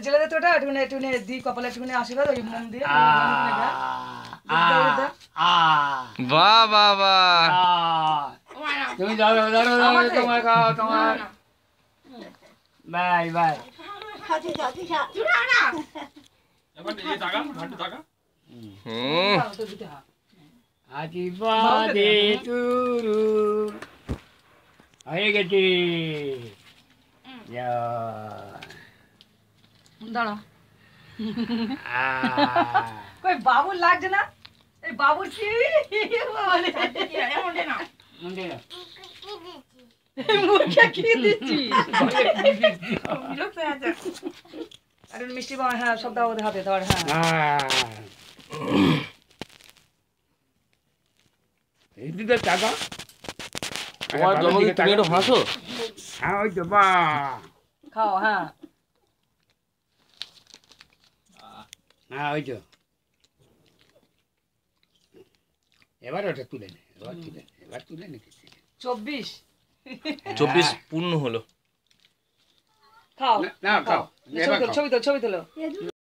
জেলে দে তো ওটা একটুখানি একটুখানি দি কপালে একটুখানি আশীর্বাদ ওই মন দিয়ে বাহ বাহ বাহ তুমি ধরো ধরো তোমার খাও তোমার বাই বাই হাতি বাদে তুরু হয়ে গেছে দাঁড়া কই বাবুর লাগছে না এই বাবুর কি মুখে কি দিচ্ছি আর মিষ্টি বাবা হ্যাঁ সব দাও ওদের হাতে ধর হ্যাঁ এই দিকে টাকা তোমার জন্মদিন তুমি একটু হাসো হ্যাঁ ওই তো বা খাও হ্যাঁ হ্যাঁ ওই তো এবার ওটা তুলে নে এবার তুলে নে 24 24 পূর্ণ হলো খাও না খাও ছবি তোলো